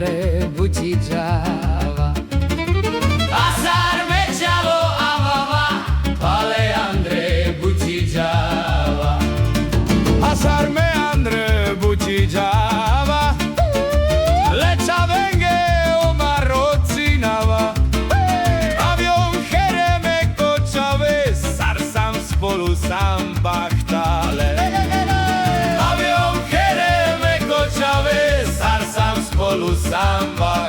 Andre buccigiava. Assar me lo amava, ale Andre buccigiava. Assar me Andre buccigiava, le ciavenghe o marrocinava. Avion here me kočave, sar sam spolu sam bachtale. Avion here me kočave, sar sam spolu sam bachtale.